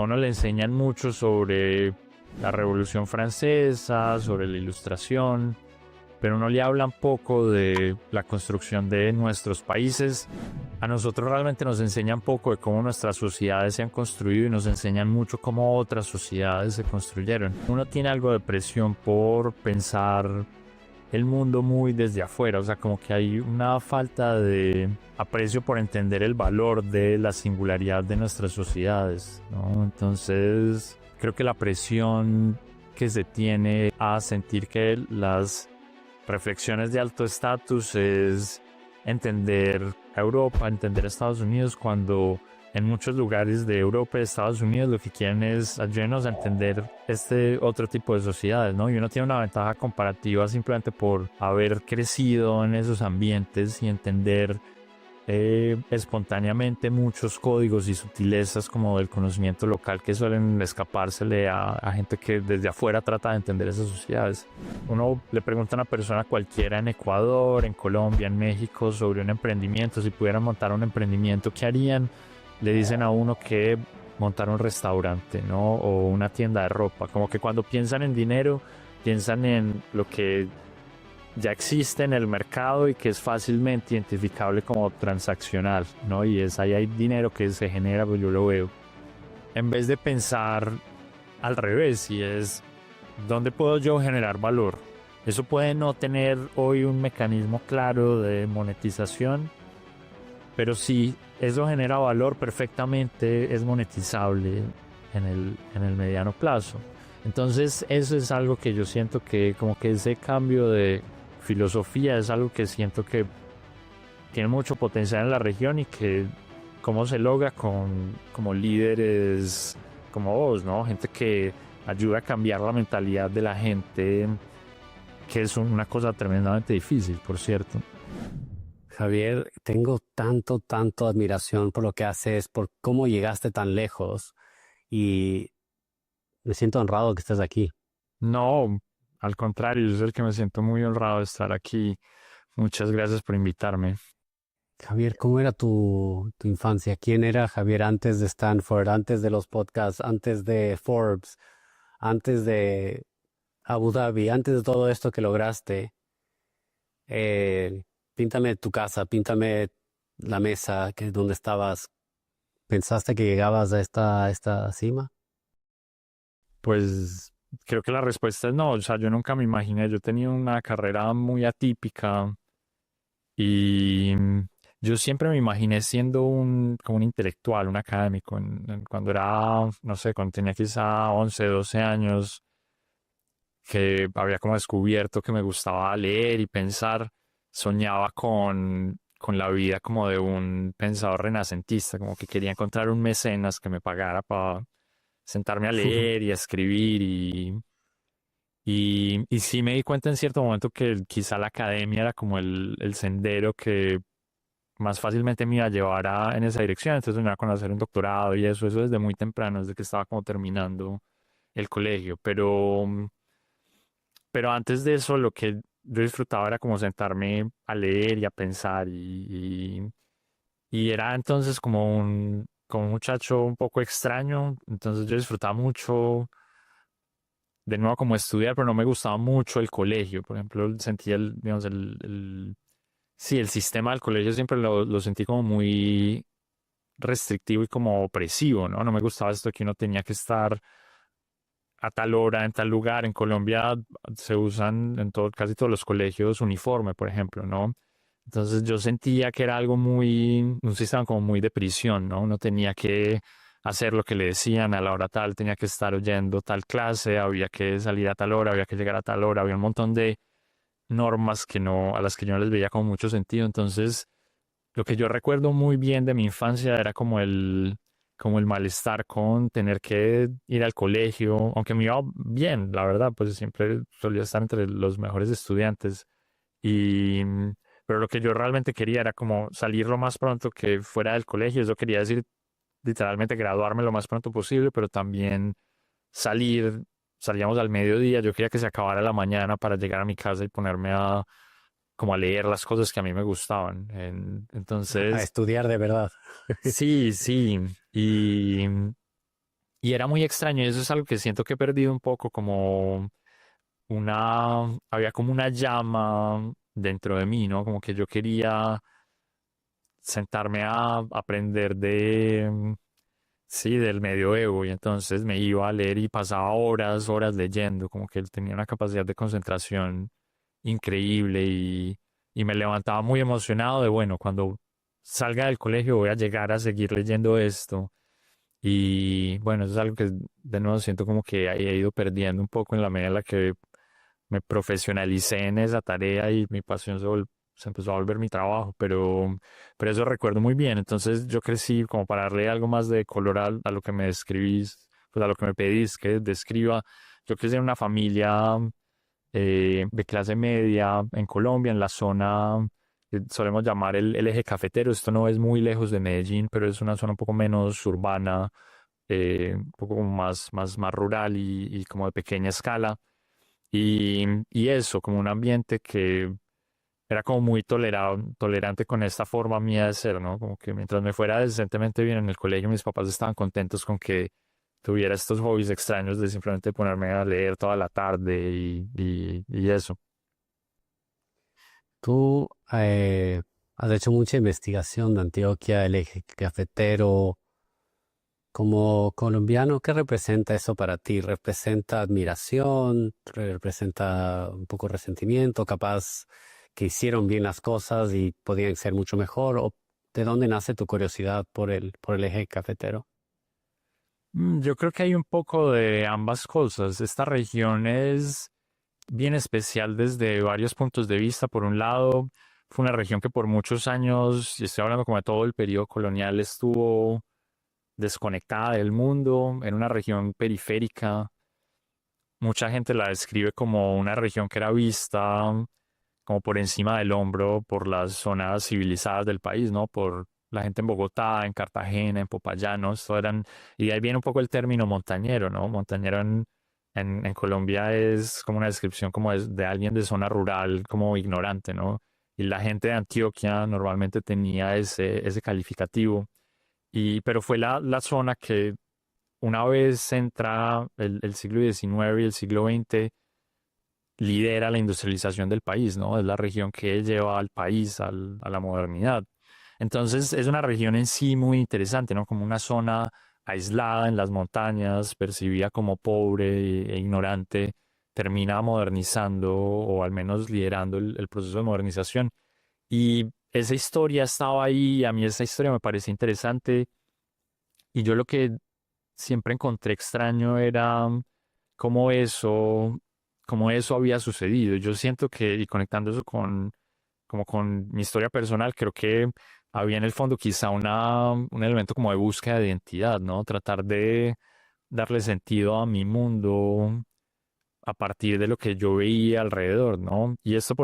A uno le enseñan mucho sobre la Revolución Francesa, sobre la Ilustración, pero no le hablan poco de la construcción de nuestros países. A nosotros realmente nos enseñan poco de cómo nuestras sociedades se han construido y nos enseñan mucho cómo otras sociedades se construyeron. Uno tiene algo de presión por pensar el mundo muy desde afuera, o sea, como que hay una falta de aprecio por entender el valor de la singularidad de nuestras sociedades, ¿no? Entonces, creo que la presión que se tiene a sentir que las reflexiones de alto estatus es entender a Europa, entender a Estados Unidos, cuando en muchos lugares de Europa y Estados Unidos lo que quieren es ayudarnos a entender este otro tipo de sociedades, ¿no? Y uno tiene una ventaja comparativa simplemente por haber crecido en esos ambientes y entender espontáneamente muchos códigos y sutilezas como del conocimiento local que suelen escapársele a gente que desde afuera trata de entender esas sociedades. Uno le pregunta a una persona cualquiera en Ecuador, en Colombia, en México sobre un emprendimiento, si pudieran montar un emprendimiento, ¿qué harían? Le dicen a uno que montar un restaurante, ¿no? O una tienda de ropa. Como que cuando piensan en dinero, piensan en lo que ya existe en el mercado y que es fácilmente identificable como transaccional, ¿no? Y es ahí hay dinero que se genera, pues yo lo veo. En vez de pensar al revés, y es ¿dónde puedo yo generar valor? Eso puede no tener hoy un mecanismo claro de monetización, pero si eso genera valor, perfectamente es monetizable en el mediano plazo. Entonces eso es algo que yo siento que como que ese cambio de filosofía es algo que siento que tiene mucho potencial en la región y que cómo se logra con como líderes como vos, ¿no? Gente que ayuda a cambiar la mentalidad de la gente, que es una cosa tremendamente difícil, por cierto. Javier, tengo tanto admiración por lo que haces, por cómo llegaste tan lejos y me siento honrado que estés aquí. No, al contrario, yo soy el que me siento muy honrado de estar aquí. Muchas gracias por invitarme. Javier, ¿cómo era tu infancia? ¿Quién era Javier antes de Stanford, antes de los podcasts, antes de Forbes, antes de Abu Dhabi, antes de todo esto que lograste? Píntame tu casa, píntame la mesa que donde estabas. ¿Pensaste que llegabas a esta cima? Pues creo que la respuesta es no, o sea, yo nunca me imaginé, yo tenía una carrera muy atípica y yo siempre me imaginé siendo como un intelectual, un académico, cuando era, no sé, cuando tenía quizá 11 12 años, que había como descubierto que me gustaba leer y pensar, soñaba con la vida como de un pensador renacentista, como que quería encontrar un mecenas que me pagara para sentarme a leer y a escribir y sí me di cuenta en cierto momento que quizá la academia era como el sendero que más fácilmente me iba a llevar en esa dirección. Entonces soñaba con hacer un doctorado y eso desde muy temprano, desde que estaba como terminando el colegio. Pero antes de eso, lo que yo disfrutaba era como sentarme a leer y a pensar y era entonces como un muchacho un poco extraño. Entonces yo disfrutaba mucho de nuevo como estudiar, pero no me gustaba mucho el colegio. Por ejemplo, sentía digamos, sí, el sistema del colegio siempre lo sentí como muy restrictivo y como opresivo, ¿no? No me gustaba esto que uno tenía que estar a tal hora, en tal lugar. En Colombia se usan en casi todos los colegios uniforme, por ejemplo, ¿no? Entonces yo sentía que era algo un sistema como muy de prisión, ¿no? Uno tenía que hacer lo que le decían a la hora tal, tenía que estar oyendo tal clase, había que salir a tal hora, había que llegar a tal hora, había un montón de normas a las que yo no les veía como mucho sentido. Entonces, lo que yo recuerdo muy bien de mi infancia era como el malestar con tener que ir al colegio, aunque me iba bien, la verdad, pues siempre solía estar entre los mejores estudiantes. Y, pero lo que yo realmente quería era como salir lo más pronto que fuera del colegio. Eso quería decir literalmente graduarme lo más pronto posible, pero también salir, salíamos al mediodía. Yo quería que se acabara la mañana para llegar a mi casa y ponerme como a leer las cosas que a mí me gustaban. A Entonces, estudiar de verdad. sí, sí. y era muy extraño, y eso es algo que siento que he perdido un poco, como había como una llama dentro de mí, ¿no? Como que yo quería sentarme a aprender sí, del medioevo, y entonces me iba a leer y pasaba horas, horas leyendo, como que él tenía una capacidad de concentración increíble, y me levantaba muy emocionado de, bueno, cuando salga del colegio voy a llegar a seguir leyendo esto. Y bueno, eso es algo que de nuevo siento como que he ido perdiendo un poco en la medida en la que me profesionalicé en esa tarea y mi pasión se empezó a volver mi trabajo, pero eso recuerdo muy bien. Entonces yo crecí como para darle algo más de color a lo que me describís, pues a lo que me pedís que describa. Yo crecí en una familia de clase media en Colombia, en la zona que solemos llamar el eje cafetero. Esto no es muy lejos de Medellín, pero es una zona un poco menos urbana, un poco como más rural y como de pequeña escala. Y eso, como un ambiente que era como muy tolerante con esta forma mía de ser, ¿no? Como que mientras me fuera decentemente bien en el colegio, mis papás estaban contentos con que tuviera estos hobbies extraños de simplemente ponerme a leer toda la tarde y eso. Tú has hecho mucha investigación de Antioquia, el eje cafetero. Como colombiano, ¿qué representa eso para ti? ¿Representa admiración? ¿Representa un poco resentimiento? ¿Capaz que hicieron bien las cosas y podían ser mucho mejor? ¿O de dónde nace tu curiosidad por el eje cafetero? Yo creo que hay un poco de ambas cosas. Esta región es bien especial desde varios puntos de vista. Por un lado, fue una región que por muchos años, y estoy hablando como de todo el periodo colonial, estuvo desconectada del mundo, en una región periférica. Mucha gente la describe como una región que era vista como por encima del hombro por las zonas civilizadas del país, ¿no? Por la gente en Bogotá, en Cartagena, en Popayán, ¿no? Y de ahí viene un poco el término montañero, ¿no? Montañero en Colombia es como una descripción como de alguien de zona rural, como ignorante, ¿no? Y la gente de Antioquia normalmente tenía ese calificativo. Pero fue la zona que una vez entra el siglo XIX y el siglo XX, lidera la industrialización del país, ¿no? Es la región que lleva al país a la modernidad. Entonces es una región en sí muy interesante, ¿no? Como una zona aislada en las montañas, percibida como pobre e ignorante, termina modernizando o al menos liderando el proceso de modernización. Y esa historia estaba ahí, a mí esa historia me parece interesante, y yo lo que siempre encontré extraño era cómo eso, cómo eso había sucedido. Yo siento que, y conectando eso como con mi historia personal, creo que había en el fondo quizá un elemento como de búsqueda de identidad, ¿no? Tratar de darle sentido a mi mundo a partir de lo que yo veía alrededor, ¿no? Y esta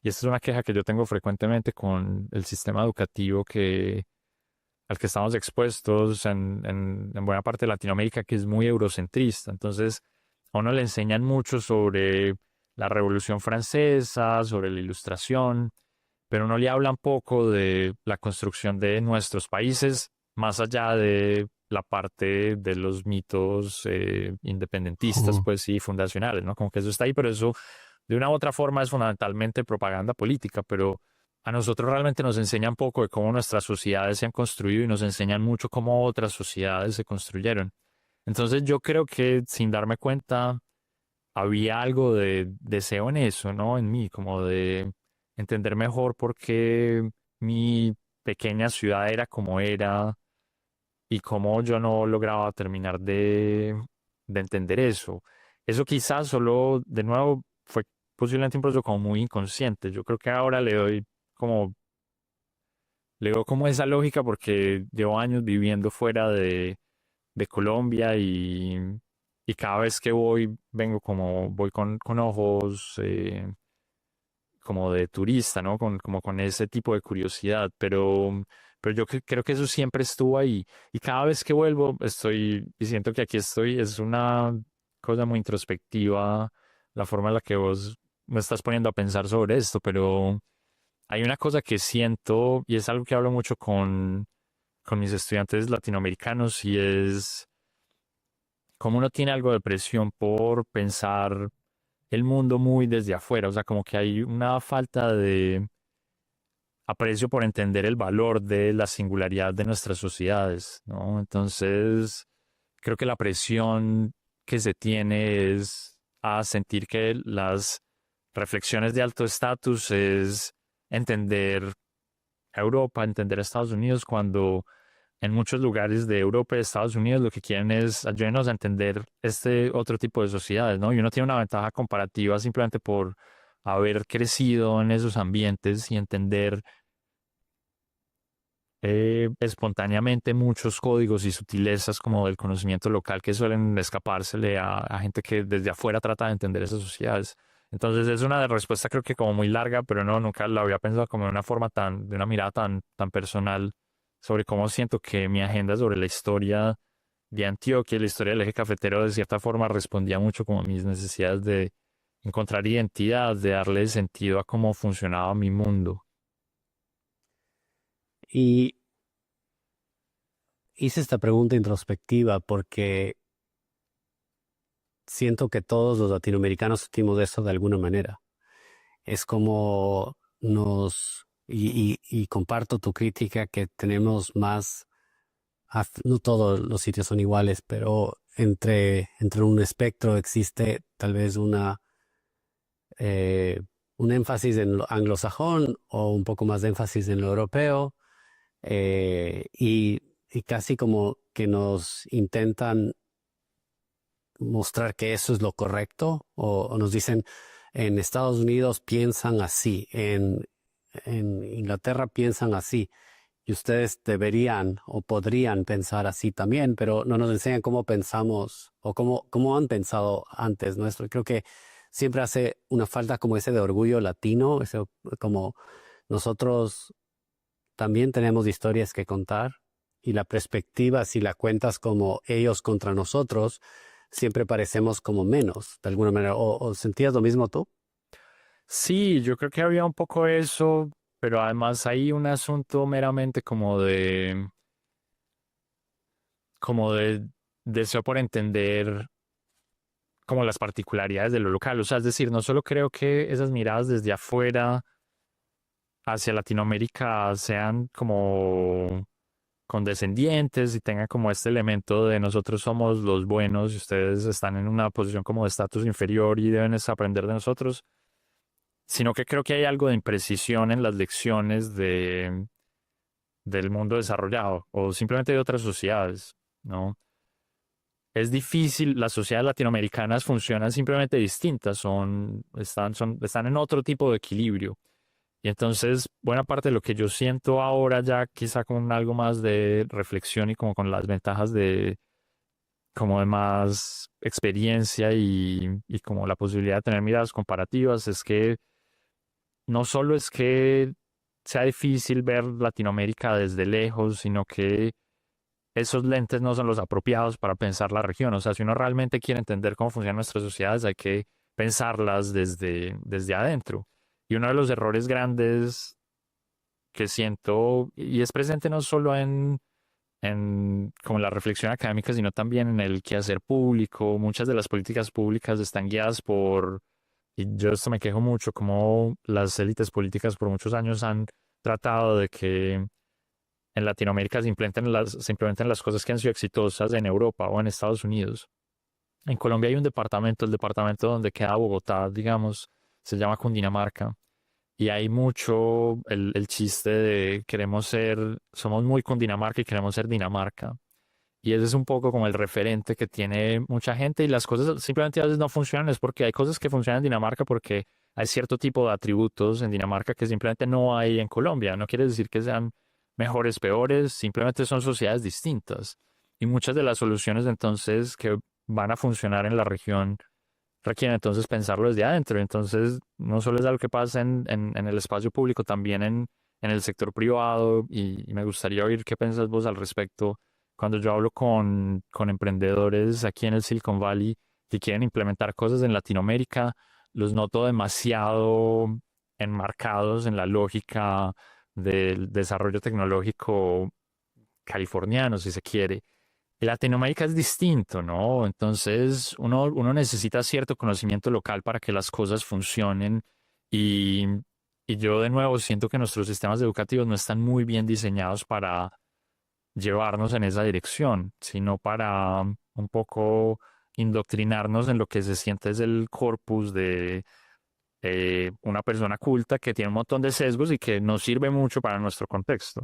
es una queja que yo tengo frecuentemente con el sistema educativo al que estamos expuestos en buena parte de Latinoamérica, que es muy eurocentrista. Entonces, a uno le enseñan mucho sobre la Revolución Francesa, sobre la Ilustración, pero no le hablan poco de la construcción de nuestros países, más allá de la parte de los mitos independentistas, Ujú. pues sí, fundacionales, ¿no? Como que eso está ahí, pero eso de una u otra forma es fundamentalmente propaganda política, pero a nosotros realmente nos enseñan poco de cómo nuestras sociedades se han construido y nos enseñan mucho cómo otras sociedades se construyeron. Entonces yo creo que sin darme cuenta había algo de deseo en eso, ¿no? En mí, como de entender mejor por qué mi pequeña ciudad era como era y cómo yo no lograba terminar de entender eso. Eso quizás solo, de nuevo, fue posiblemente un proceso como muy inconsciente. Yo creo que ahora como, le doy como esa lógica porque llevo años viviendo fuera de Colombia, y cada vez que voy, voy con ojos como de turista, ¿no? Como con ese tipo de curiosidad, pero yo creo que eso siempre estuvo ahí. Y cada vez que vuelvo, y siento que aquí estoy, es una cosa muy introspectiva, la forma en la que vos me estás poniendo a pensar sobre esto, pero hay una cosa que siento, y es algo que hablo mucho con mis estudiantes latinoamericanos, y es como uno tiene algo de presión por pensar el mundo muy desde afuera, o sea, como que hay una falta de aprecio por entender el valor de la singularidad de nuestras sociedades, ¿no? Entonces, creo que la presión que se tiene es a sentir que las reflexiones de alto estatus es entender a Europa, entender a Estados Unidos, cuando en muchos lugares de Europa y de Estados Unidos lo que quieren es ayudarnos a entender este otro tipo de sociedades, ¿no? Y uno tiene una ventaja comparativa simplemente por haber crecido en esos ambientes y entender espontáneamente muchos códigos y sutilezas como del conocimiento local que suelen escapársele a gente que desde afuera trata de entender esas sociedades. Entonces es una respuesta creo que como muy larga, pero no, nunca la había pensado como de una forma tan, de una mirada tan personal sobre cómo siento que mi agenda sobre la historia de Antioquia y la historia del eje cafetero de cierta forma respondía mucho como a mis necesidades de encontrar identidad, de darle sentido a cómo funcionaba mi mundo. Y hice esta pregunta introspectiva porque siento que todos los latinoamericanos sentimos eso de alguna manera. Es como y comparto tu crítica que tenemos más, no todos los sitios son iguales, pero entre un espectro existe tal vez eh, un énfasis en lo anglosajón o un poco más de énfasis en lo europeo, y casi como que nos intentan mostrar que eso es lo correcto, o nos dicen en Estados Unidos piensan así, en Inglaterra piensan así, y ustedes deberían o podrían pensar así también, pero no nos enseñan cómo pensamos o cómo han pensado antes nuestro. Y creo que siempre hace una falta como ese de orgullo latino, ese como nosotros también tenemos historias que contar, y la perspectiva, si la cuentas como ellos contra nosotros, siempre parecemos como menos, de alguna manera. ¿O sentías lo mismo tú? Sí, yo creo que había un poco eso, pero además hay un asunto meramente como de deseo por entender como las particularidades de lo local. O sea, es decir, no solo creo que esas miradas desde afuera hacia Latinoamérica sean como condescendientes y tengan como este elemento de nosotros somos los buenos y ustedes están en una posición como de estatus inferior y deben es aprender de nosotros, sino que creo que hay algo de imprecisión en las lecciones del mundo desarrollado o simplemente de otras sociedades, ¿no? Es difícil, las sociedades latinoamericanas funcionan simplemente distintas, están en otro tipo de equilibrio. Y entonces, buena parte de lo que yo siento ahora, ya quizá con algo más de reflexión y como con las ventajas de como de más experiencia y como la posibilidad de tener miradas comparativas, es que no solo es que sea difícil ver Latinoamérica desde lejos, sino que esos lentes no son los apropiados para pensar la región. O sea, si uno realmente quiere entender cómo funcionan nuestras sociedades, hay que pensarlas desde adentro. Y uno de los errores grandes que siento, y es presente no solo en como la reflexión académica, sino también en el quehacer público. Muchas de las políticas públicas están guiadas y yo esto me quejo mucho, como las élites políticas por muchos años han tratado de que en Latinoamérica se implementen las cosas que han sido exitosas en Europa o en Estados Unidos. En Colombia hay un departamento, el departamento donde queda Bogotá, digamos, se llama Cundinamarca. Y hay mucho el chiste de somos muy Cundinamarca y queremos ser Dinamarca. Y ese es un poco como el referente que tiene mucha gente y las cosas simplemente a veces no funcionan. Es porque hay cosas que funcionan en Dinamarca porque hay cierto tipo de atributos en Dinamarca que simplemente no hay en Colombia. No quiere decir que sean mejores, peores, simplemente son sociedades distintas. Y muchas de las soluciones entonces que van a funcionar en la región requieren entonces pensarlo desde adentro. Entonces, no solo es algo que pasa en el espacio público, también en el sector privado. Y me gustaría oír qué piensas vos al respecto cuando yo hablo con emprendedores aquí en el Silicon Valley que quieren implementar cosas en Latinoamérica. Los noto demasiado enmarcados en la lógica del desarrollo tecnológico californiano, si se quiere. Y Latinoamérica es distinto, ¿no? Entonces uno necesita cierto conocimiento local para que las cosas funcionen y, y yo de nuevo siento que nuestros sistemas educativos no están muy bien diseñados para llevarnos en esa dirección, sino para un poco indoctrinarnos en lo que se siente es el corpus de una persona culta que tiene un montón de sesgos y que no sirve mucho para nuestro contexto.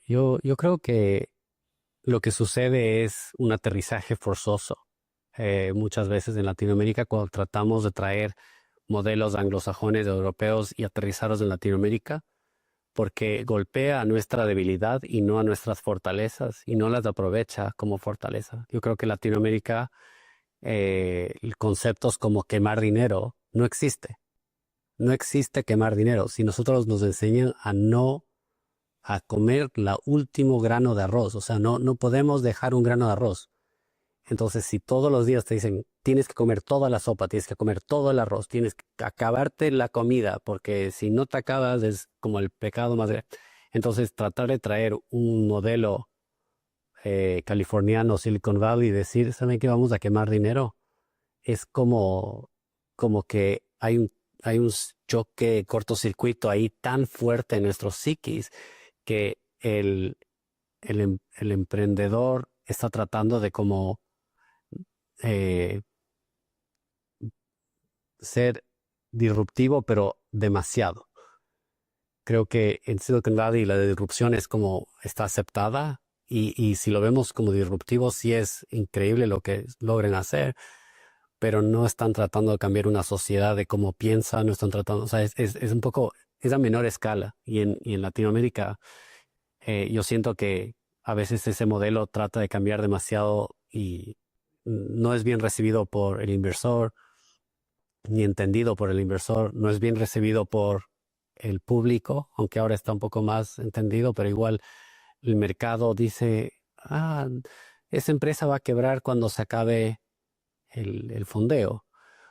Yo creo que lo que sucede es un aterrizaje forzoso. Muchas veces en Latinoamérica, cuando tratamos de traer modelos anglosajones, europeos y aterrizarlos en Latinoamérica, porque golpea a nuestra debilidad y no a nuestras fortalezas y no las aprovecha como fortaleza. Yo creo que en Latinoamérica conceptos como quemar dinero no existe. No existe quemar dinero. Si nosotros nos enseñan a no a comer la último grano de arroz, o sea, no podemos dejar un grano de arroz. Entonces, si todos los días te dicen, tienes que comer toda la sopa, tienes que comer todo el arroz, tienes que acabarte la comida, porque si no te acabas es como el pecado más grande. Entonces, tratar de traer un modelo californiano, Silicon Valley, y decir, ¿saben qué? Vamos a quemar dinero. Es como que hay un choque, cortocircuito ahí tan fuerte en nuestros psiquis que el emprendedor está tratando de como eh, ser disruptivo, pero demasiado. Creo que en Silicon Valley la disrupción es como está aceptada y si lo vemos como disruptivo, sí es increíble lo que logren hacer, pero no están tratando de cambiar una sociedad de cómo piensa, no están tratando, o sea, es un poco, es a menor escala y en Latinoamérica yo siento que a veces ese modelo trata de cambiar demasiado y no es bien recibido por el inversor ni entendido por el inversor, no es bien recibido por el público, aunque ahora está un poco más entendido, pero igual el mercado dice, esa empresa va a quebrar cuando se acabe el fondeo.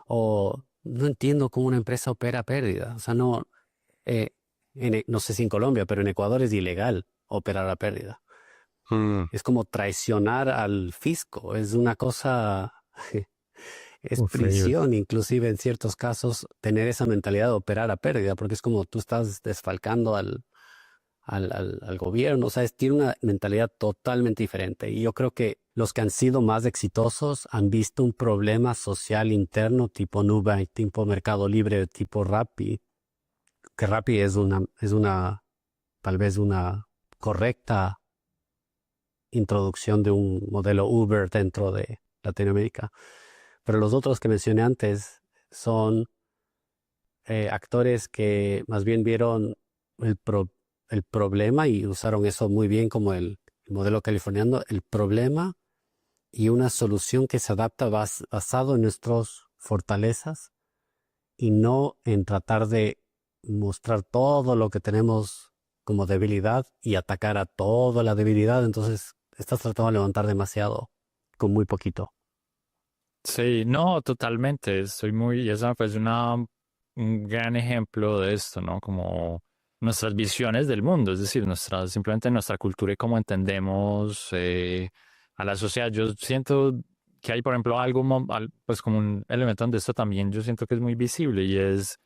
O no entiendo cómo una empresa opera a pérdida. O sea, no, eh, no sé si en Colombia, pero en Ecuador es ilegal operar a pérdida. Mm, Es como traicionar al fisco. Es una cosa, es Horrible. prisión, inclusive en ciertos casos, tener esa mentalidad de operar a pérdida, porque es como tú estás desfalcando al gobierno. O sea, tiene una mentalidad totalmente diferente. Y yo creo que los que han sido más exitosos han visto un problema social interno tipo Nubank, tipo Mercado Libre, tipo Rappi, que Rappi tal vez una correcta introducción de un modelo Uber dentro de Latinoamérica. Pero los otros que mencioné antes son actores que más bien vieron el, el problema y usaron eso muy bien como el modelo californiano, el problema y una solución que se adapta basado en nuestras fortalezas y no en tratar de mostrar todo lo que tenemos como debilidad y atacar a toda la debilidad. Entonces, estás tratando de levantar demasiado con muy poquito. Sí, no, totalmente. Estoy muy, y esa pues un gran ejemplo de esto, ¿no? Como nuestras visiones del mundo, es decir, simplemente nuestra cultura y cómo entendemos a la sociedad. Yo siento que hay, por ejemplo, pues como un elemento donde esto también yo siento que es muy visible y es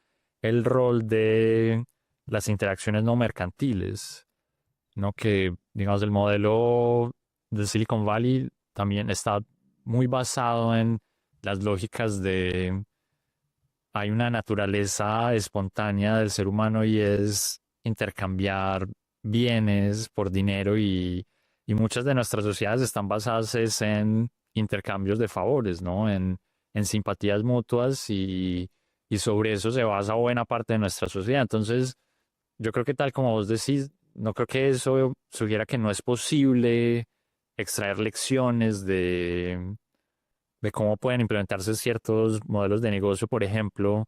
el rol de las interacciones no mercantiles, ¿no? Que, digamos, el modelo de Silicon Valley también está muy basado en las lógicas de hay una naturaleza espontánea del ser humano y es intercambiar bienes por dinero y muchas de nuestras sociedades están basadas en intercambios de favores, ¿no? En simpatías mutuas y sobre eso se basa buena parte de nuestra sociedad. Entonces, yo creo que tal como vos decís, no creo que eso sugiera que no es posible extraer lecciones de cómo pueden implementarse ciertos modelos de negocio, por ejemplo,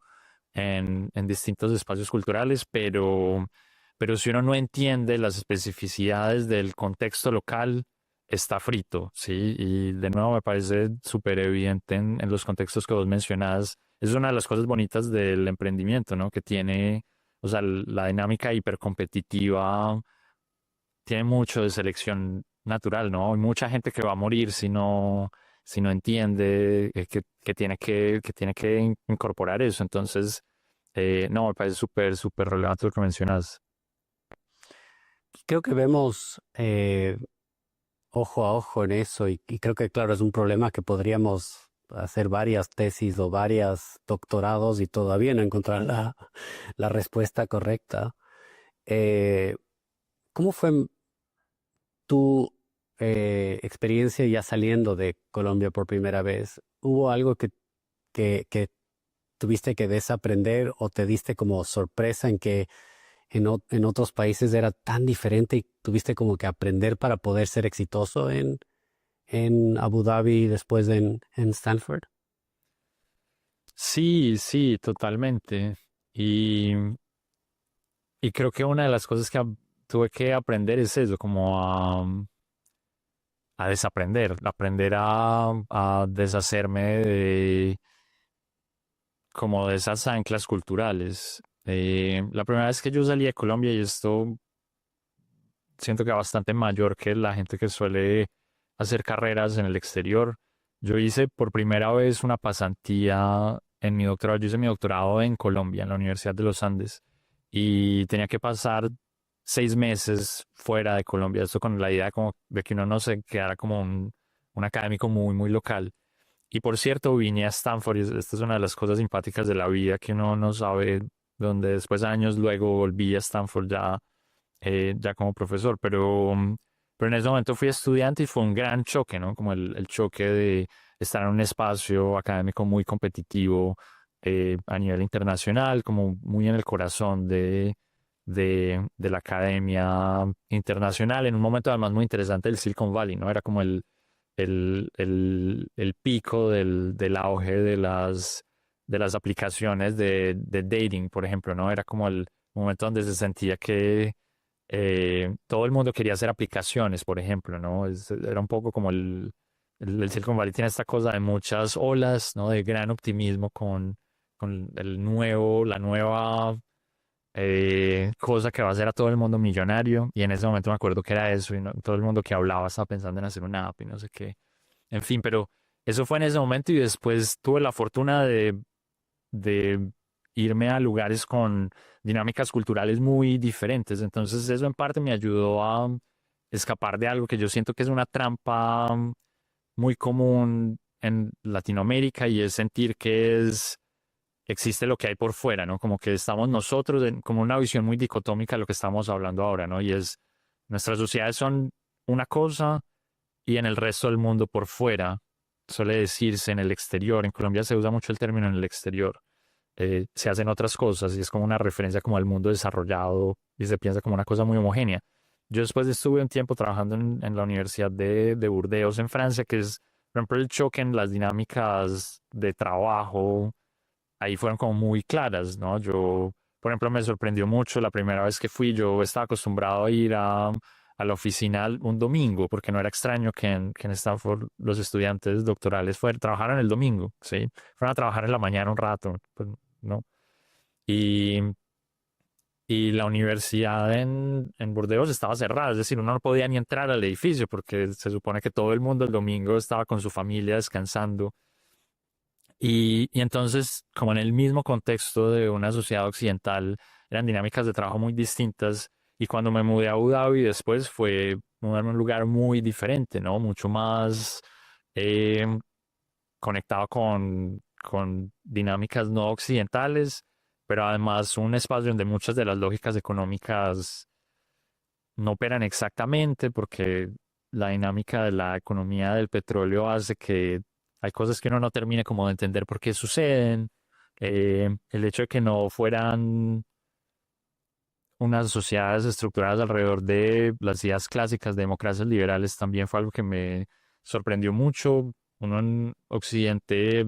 en distintos espacios culturales, pero si uno no entiende las especificidades del contexto local, está frito, ¿sí? Y de nuevo me parece súper evidente en los contextos que vos mencionás. Es una de las cosas bonitas del emprendimiento, ¿no? Que tiene, o sea, la dinámica hipercompetitiva tiene mucho de selección natural, ¿no? Hay mucha gente que va a morir si no entiende que tiene que incorporar eso. Entonces, no, me parece súper, súper relevante lo que mencionas. Creo que vemos ojo a ojo en eso y creo que, claro, es un problema que podríamos hacer varias tesis o varias doctorados y todavía no encontrar la respuesta correcta. Eh, ¿Cómo fue tu experiencia ya saliendo de Colombia por primera vez? ¿Hubo algo que tuviste que desaprender o te diste como sorpresa en que en otros países era tan diferente y tuviste como que aprender para poder ser exitoso en Abu Dhabi y después en Stanford? Sí, sí, totalmente. Y, y creo que una de las cosas que tuve que aprender es eso, como a desaprender, aprender a deshacerme de como de esas anclas culturales. La primera vez que yo salí de Colombia, y esto siento que bastante mayor que la gente que suele hacer carreras en el exterior, yo hice por primera vez una pasantía en mi doctorado. Yo hice mi doctorado en Colombia, en la Universidad de los Andes, y tenía que pasar 6 meses fuera de Colombia. Esto con la idea como de que uno no se quedara como un académico muy, muy local. Y por cierto, vine a Stanford y esta es una de las cosas simpáticas de la vida que uno no sabe, donde después de años luego volví a Stanford ya como profesor, pero en ese momento fui estudiante y fue un gran choque, ¿no? Como el choque de estar en un espacio académico muy competitivo a nivel internacional, como muy en el corazón de la academia internacional, en un momento además muy interesante del Silicon Valley, ¿no? Era como el pico del auge de las aplicaciones de dating, por ejemplo, ¿no? Era como el momento donde se sentía que todo el mundo quería hacer aplicaciones, por ejemplo, ¿no? Era un poco como el Silicon Valley tiene esta cosa de muchas olas, ¿no? De gran optimismo con la nueva cosa que va a hacer a todo el mundo millonario. Y en ese momento me acuerdo que era eso, y todo el mundo que hablaba estaba pensando en hacer una app y no sé qué. En fin, pero eso fue en ese momento y después tuve la fortuna de irme a lugares con dinámicas culturales muy diferentes. Entonces eso en parte me ayudó a escapar de algo que yo siento que es una trampa muy común en Latinoamérica y es sentir que existe lo que hay por fuera, ¿no? Como que estamos nosotros, como una visión muy dicotómica de lo que estamos hablando ahora, ¿no? Y es, nuestras sociedades son una cosa y en el resto del mundo por fuera, suele decirse en el exterior, en Colombia se usa mucho el término en el exterior, se hacen otras cosas y es como una referencia como al mundo desarrollado y se piensa como una cosa muy homogénea. Yo después estuve un tiempo trabajando en la Universidad de Burdeos en Francia, que es, por ejemplo, el choque en las dinámicas de trabajo, ahí fueron como muy claras, ¿no? Yo, por ejemplo, me sorprendió mucho la primera vez que fui, yo estaba acostumbrado a ir a la oficina un domingo, porque no era extraño que en Stanford los estudiantes doctorales trabajaran el domingo, ¿sí? Fueron a trabajar en la mañana un rato, pues, ¿no? Y, y la universidad en Burdeos estaba cerrada, es decir, uno no podía ni entrar al edificio porque se supone que todo el mundo el domingo estaba con su familia descansando. Y entonces, como en el mismo contexto de una sociedad occidental, eran dinámicas de trabajo muy distintas. Y cuando me mudé a Abu Dhabi después fue mudarme a un lugar muy diferente, ¿no? Mucho más eh, conectado con dinámicas no occidentales, pero además un espacio donde muchas de las lógicas económicas no operan exactamente porque la dinámica de la economía del petróleo hace que hay cosas que uno no termine como de entender por qué suceden. El hecho de que no fueran unas sociedades estructuradas alrededor de las ideas clásicas de democracias liberales también fue algo que me sorprendió mucho. Uno en Occidente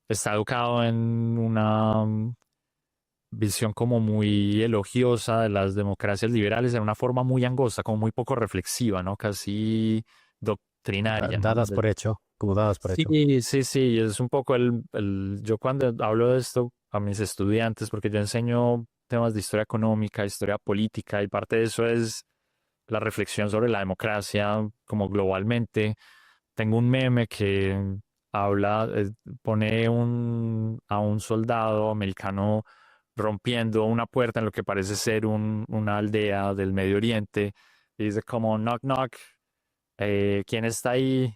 está educado en una visión como muy elogiosa de las democracias liberales en una forma muy angosta, como muy poco reflexiva, ¿no? Casi doctrinaria, ¿no? Dadas por hecho, como dadas por Sí, hecho. sí, sí, es un poco yo cuando hablo de esto a mis estudiantes, porque yo enseño temas de historia económica, historia política, y parte de eso es la reflexión sobre la democracia como globalmente. Tengo un meme que habla, pone a un soldado americano rompiendo una puerta en lo que parece ser una aldea del Medio Oriente y dice como knock knock, ¿quién está ahí?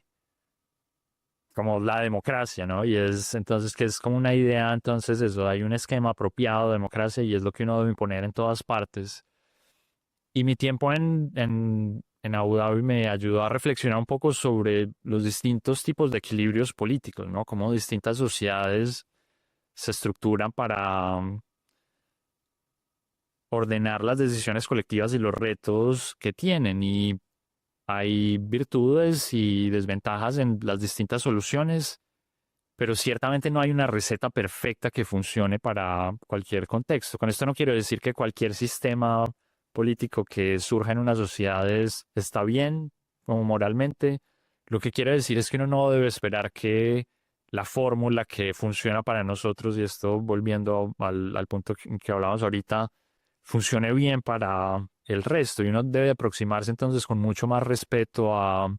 Como la democracia, ¿no? Y es entonces que es como una idea, entonces eso, hay un esquema apropiado de democracia y es lo que uno debe imponer en todas partes. Y mi tiempo en Abu Dhabi me ayudó a reflexionar un poco sobre los distintos tipos de equilibrios políticos, ¿no? Cómo distintas sociedades se estructuran para ordenar las decisiones colectivas y los retos que tienen. Y hay virtudes y desventajas en las distintas soluciones, pero ciertamente no hay una receta perfecta que funcione para cualquier contexto. Con esto no quiero decir que cualquier sistema político que surja en una sociedad está bien como moralmente. Lo que quiero decir es que uno no debe esperar que la fórmula que funciona para nosotros, y esto volviendo al punto que hablábamos ahorita, funcione bien para el resto. Y uno debe aproximarse entonces con mucho más respeto a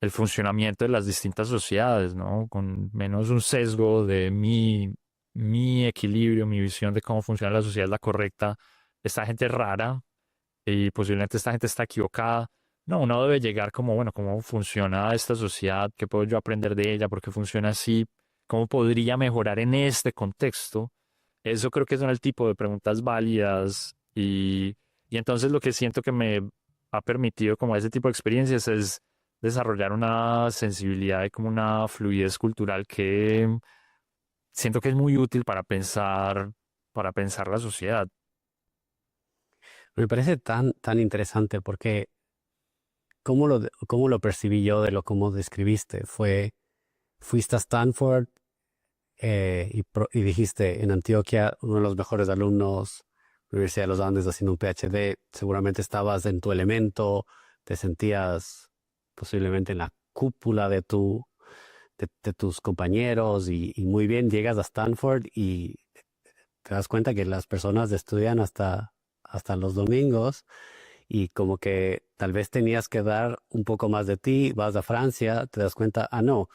el funcionamiento de las distintas sociedades, ¿no? Con menos un sesgo de mi equilibrio, mi visión de cómo funciona la sociedad es la correcta. Esta gente es rara y posiblemente esta gente está equivocada. No, uno debe llegar como, bueno, cómo funciona esta sociedad, qué puedo yo aprender de ella, por qué funciona así, cómo podría mejorar en este contexto. Eso creo que son el tipo de preguntas válidas y entonces lo que siento que me ha permitido como ese tipo de experiencias es desarrollar una sensibilidad y como una fluidez cultural que siento que es muy útil para pensar la sociedad. Me parece tan interesante porque cómo lo percibí yo de lo cómo describiste fuiste a Stanford y dijiste en Antioquia, uno de los mejores alumnos, Universidad de los Andes haciendo un PhD, seguramente estabas en tu elemento, te sentías posiblemente en la cúpula de tus compañeros y muy bien, llegas a Stanford y te das cuenta que las personas estudian hasta los domingos y como que tal vez tenías que dar un poco más de ti, vas a Francia, te das cuenta, no,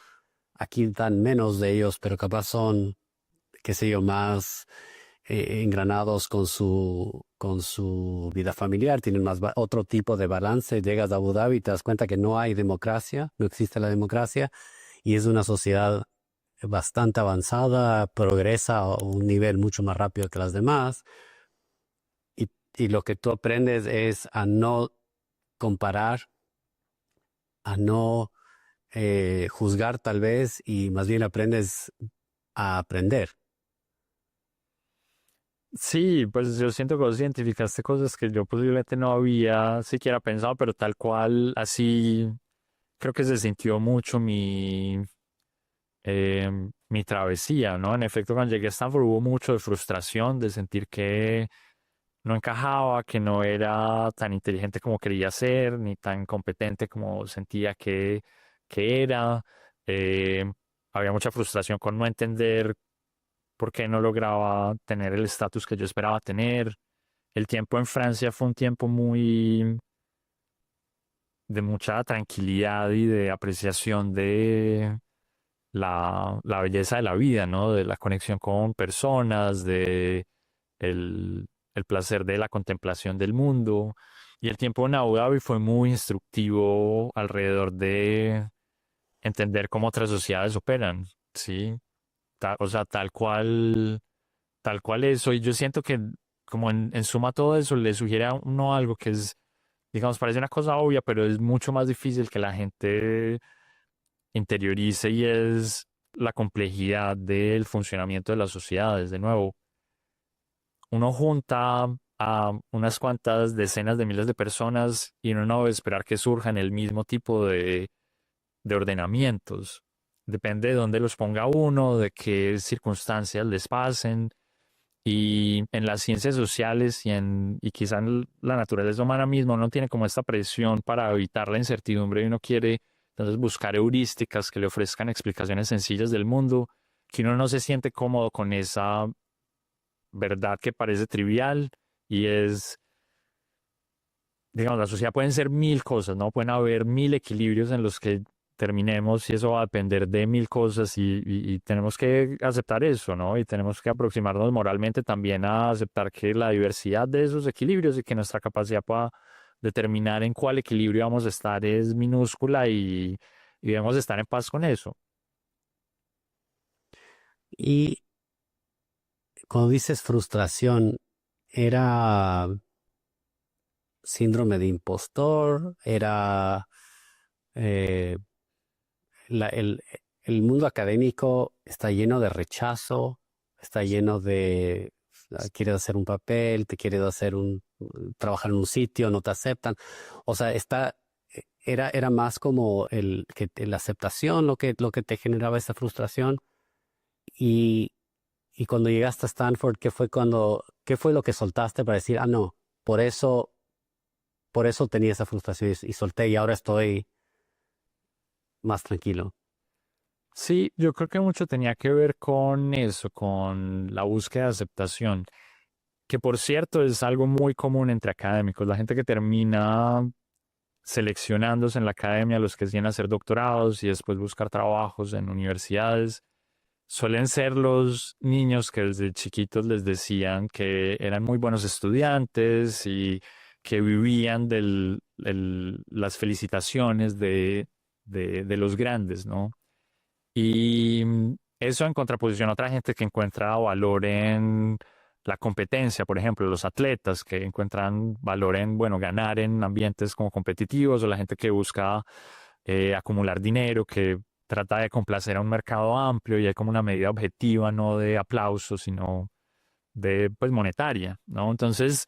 aquí dan menos de ellos, pero capaz son, qué sé yo, más engranados con su vida familiar, tienen otro tipo de balance, llegas a Abu Dhabi y te das cuenta que no hay democracia, no existe la democracia y es una sociedad bastante avanzada, progresa a un nivel mucho más rápido que las demás y lo que tú aprendes es a no comparar, a no juzgar tal vez y más bien aprendes a aprender. Sí, pues yo siento que vos identificaste cosas que yo posiblemente no había siquiera pensado, pero tal cual, así creo que se sintió mucho mi travesía, ¿no? En efecto, cuando llegué a Stanford hubo mucho de frustración, de sentir que no encajaba, que no era tan inteligente como quería ser, ni tan competente como sentía que era. Eh, Había mucha frustración con no entender por qué no lograba tener el estatus que yo esperaba tener. El tiempo en Francia fue un tiempo muy de mucha tranquilidad y de apreciación de la belleza de la vida, ¿no? De la conexión con personas, de el placer de la contemplación del mundo. Y el tiempo en Abu Dhabi fue muy instructivo alrededor de entender cómo otras sociedades operan, ¿sí? O sea, tal cual eso. Y yo siento que como en suma todo eso le sugiere a uno algo que es, digamos, parece una cosa obvia, pero es mucho más difícil que la gente interiorice y es la complejidad del funcionamiento de las sociedades. De nuevo, uno junta a unas cuantas decenas de miles de personas y uno no debe esperar que surjan el mismo tipo de ordenamientos. Depende de dónde los ponga uno, de qué circunstancias les pasen. Y en las ciencias sociales y quizá en la naturaleza humana misma, uno tiene como esta presión para evitar la incertidumbre y uno quiere entonces buscar heurísticas que le ofrezcan explicaciones sencillas del mundo, que uno no se siente cómodo con esa verdad que parece trivial y es digamos, la sociedad pueden ser mil cosas, ¿no? Pueden haber mil equilibrios en los que terminemos y eso va a depender de mil cosas y tenemos que aceptar eso, ¿no? Y tenemos que aproximarnos moralmente también a aceptar que la diversidad de esos equilibrios y que nuestra capacidad para determinar en cuál equilibrio vamos a estar es minúscula y debemos estar en paz con eso. Y cuando dices frustración, ¿era síndrome de impostor? ¿Era eh, la- el, el mundo académico está lleno de rechazo, está lleno de, quieres hacer un papel, te quieres hacer trabajar en un sitio, no te aceptan? O sea, era más como la aceptación lo que te generaba esa frustración. Y, y cuando llegaste a Stanford, qué fue lo que soltaste para decir, ah, no, por eso, por eso tenía esa frustración y solté y ahora estoy más tranquilo? Sí, yo creo que mucho tenía que ver con eso, con la búsqueda de aceptación, que por cierto es algo muy común entre académicos. La gente que termina seleccionándose en la academia, los que quieren hacer doctorados y después buscar trabajos en universidades, suelen ser los niños que desde chiquitos les decían que eran muy buenos estudiantes y que vivían las felicitaciones de los grandes, ¿no? Y eso en contraposición a otra gente que encuentra valor en la competencia, por ejemplo, los atletas que encuentran valor en, bueno, ganar en ambientes como competitivos, o la gente que busca acumular dinero, que trata de complacer a un mercado amplio y hay como una medida objetiva, no de aplausos, sino de, pues, monetaria, ¿no? Entonces,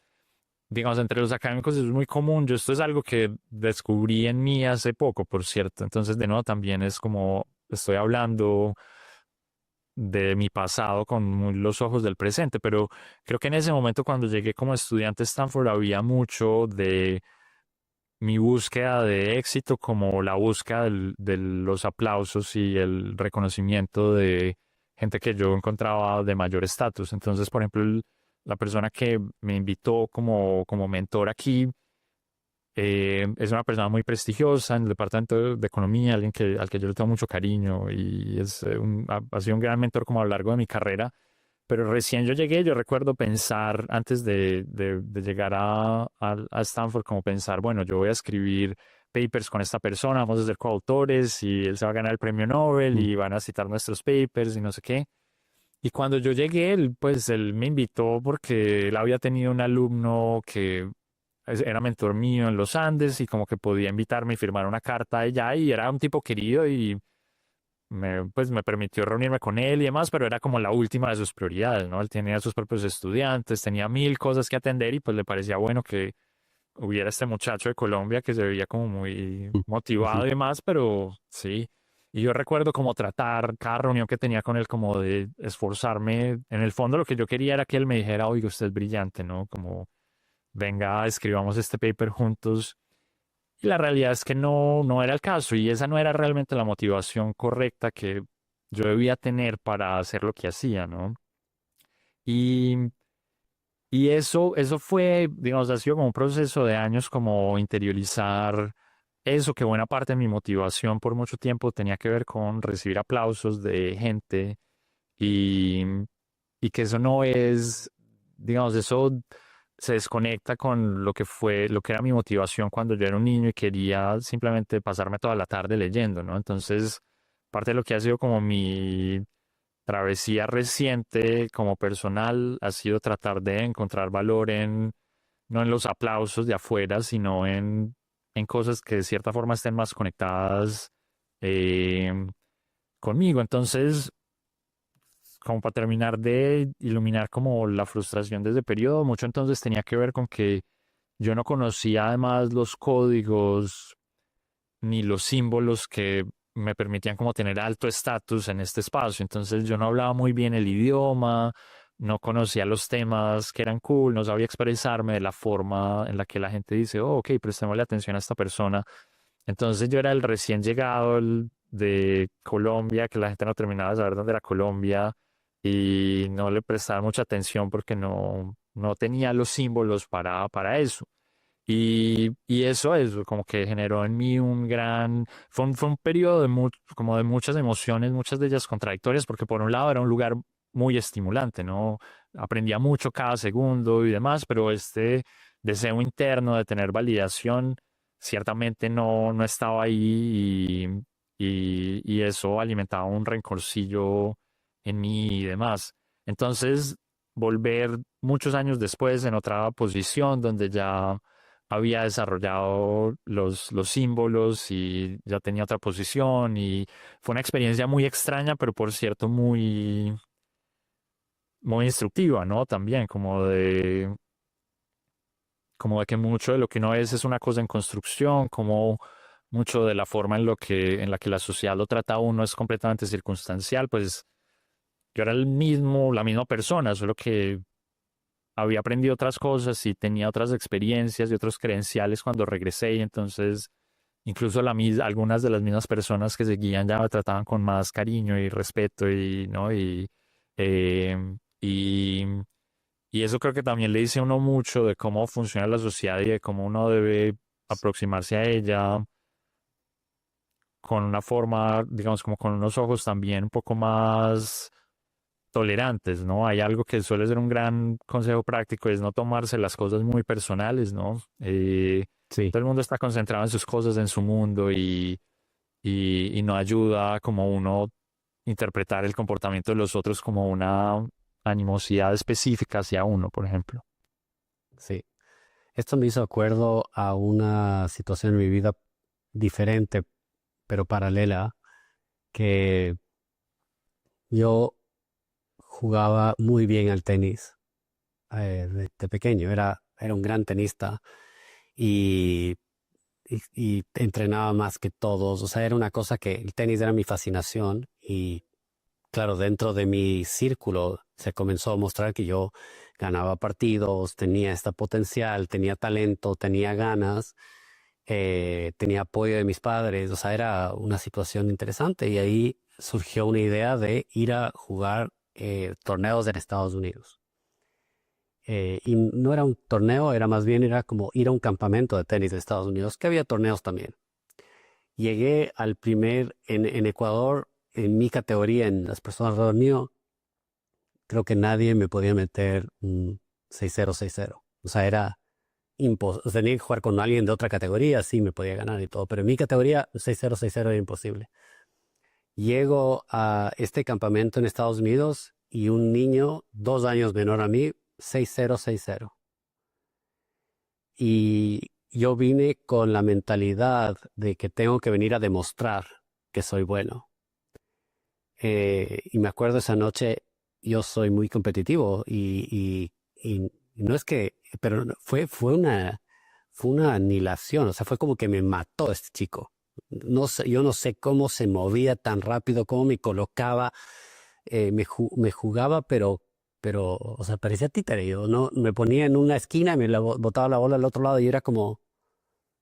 digamos, entre los académicos es muy común. Yo esto es algo que descubrí en mí hace poco, por cierto. Entonces, de nuevo, también es como estoy hablando de mi pasado con los ojos del presente, pero creo que en ese momento cuando llegué como estudiante a Stanford había mucho de mi búsqueda de éxito como la búsqueda de los aplausos y el reconocimiento de gente que yo encontraba de mayor estatus. Entonces, por ejemplo, la persona que me invitó como mentor aquí es una persona muy prestigiosa en el departamento de economía, alguien al que yo le tengo mucho cariño y es ha sido un gran mentor como a lo largo de mi carrera. Pero recién yo llegué, yo recuerdo pensar, antes de llegar a Stanford, como pensar, bueno, yo voy a escribir papers con esta persona, vamos a ser coautores y él se va a ganar el premio Nobel Mm. y van a citar nuestros papers y no sé qué. Y cuando yo llegué, él me invitó porque él había tenido un alumno que era mentor mío en los Andes y como que podía invitarme y firmar una carta allá y era un tipo querido y pues me permitió reunirme con él y demás, pero era como la última de sus prioridades, ¿no? Él tenía sus propios estudiantes, tenía mil cosas que atender y pues le parecía bueno que hubiera este muchacho de Colombia que se veía como muy Mm. motivado Ujú. y demás, pero sí. Y yo recuerdo como tratar cada reunión que tenía con él como de esforzarme. En el fondo lo que yo quería era que él me dijera, oiga, usted es brillante, ¿no? Como, venga, escribamos este paper juntos. Y la realidad es que no era el caso y esa no era realmente la motivación correcta que yo debía tener para hacer lo que hacía, ¿no? Y, y eso fue, digamos, ha sido como un proceso de años como interiorizar eso, que buena parte de mi motivación por mucho tiempo tenía que ver con recibir aplausos de gente y, y que eso no es, digamos, eso se desconecta con lo que fue, lo que era mi motivación cuando yo era un niño y quería simplemente pasarme toda la tarde leyendo, ¿no? Entonces, parte de lo que ha sido como mi travesía reciente como personal ha sido tratar de encontrar valor en, no en los aplausos de afuera, sino en cosas que de cierta forma estén más conectadas eh, conmigo. Entonces, como para terminar de iluminar como la frustración de ese periodo, mucho entonces tenía que ver con que yo no conocía además los códigos ni los símbolos que me permitían como tener alto estatus en este espacio. Entonces yo no hablaba muy bien el idioma, no conocía los temas que eran cool, no sabía expresarme de la forma en la que la gente dice, oh, ok, prestémosle atención a esta persona. Entonces yo era el recién llegado de Colombia, que la gente no terminaba de saber dónde era Colombia y no le prestaba mucha atención porque no tenía los símbolos para eso. Y eso como que generó en mí un gran, fue un periodo de, como de muchas emociones, muchas de ellas contradictorias, porque por un lado era un lugar muy estimulante, ¿no? Aprendía mucho cada segundo y demás, pero este deseo interno de tener validación ciertamente no estaba ahí y eso alimentaba un rencorcillo en mí y demás. Entonces, volver muchos años después en otra posición donde ya había desarrollado los símbolos y ya tenía otra posición y fue una experiencia muy extraña, pero por cierto muy instructiva, ¿no? También como de que mucho de lo que uno es una cosa en construcción, como mucho de la forma en la que la sociedad lo trata a uno es completamente circunstancial, pues yo era la misma persona, solo que había aprendido otras cosas y tenía otras experiencias y otros credenciales cuando regresé y entonces incluso algunas de las mismas personas que seguían ya me trataban con más cariño y respeto y, ¿no? Eh, y, y eso creo que también le dice a uno mucho de cómo funciona la sociedad y de cómo uno debe aproximarse a ella con una forma, digamos, como con unos ojos también un poco más tolerantes, ¿no? Hay algo que suele ser un gran consejo práctico, es no tomarse las cosas muy personales, ¿no? Sí. Todo el mundo está concentrado en sus cosas, en su mundo y no ayuda como uno interpretar el comportamiento de los otros como una animosidad específica hacia uno, por ejemplo. Sí. Esto me hizo acuerdo a una situación en mi vida diferente, pero paralela, que yo jugaba muy bien al tenis de pequeño. Era un gran tenista y, y entrenaba más que todos. O sea, era una cosa que el tenis era mi fascinación y claro, dentro de mi círculo se comenzó a mostrar que yo ganaba partidos, tenía esta potencial, tenía talento, tenía ganas, tenía apoyo de mis padres, o sea, era una situación interesante y ahí surgió una idea de ir a jugar torneos en Estados Unidos. Y no era un torneo, era más bien era como ir a un campamento de tenis de Estados Unidos, que había torneos también. Llegué al en Ecuador, en mi categoría, en las personas alrededor mío, creo que nadie me podía meter un 6-0, 6-0. O sea, era imposible. Tenía que jugar con alguien de otra categoría, sí me podía ganar y todo, pero en mi categoría 6-0, 6-0 era imposible. Llego a este campamento en Estados Unidos y un niño 2 años menor a mí, 6-0, 6-0. Y yo vine con la mentalidad de que tengo que venir a demostrar que soy bueno. Y me acuerdo esa noche, yo soy muy competitivo y no es que, pero fue una aniquilación, o sea, fue como que me mató este chico. No sé, yo no sé cómo se movía tan rápido, cómo me colocaba, me jugaba, o sea, parecía títere. Yo no, me ponía en una esquina y botaba la bola al otro lado y era como,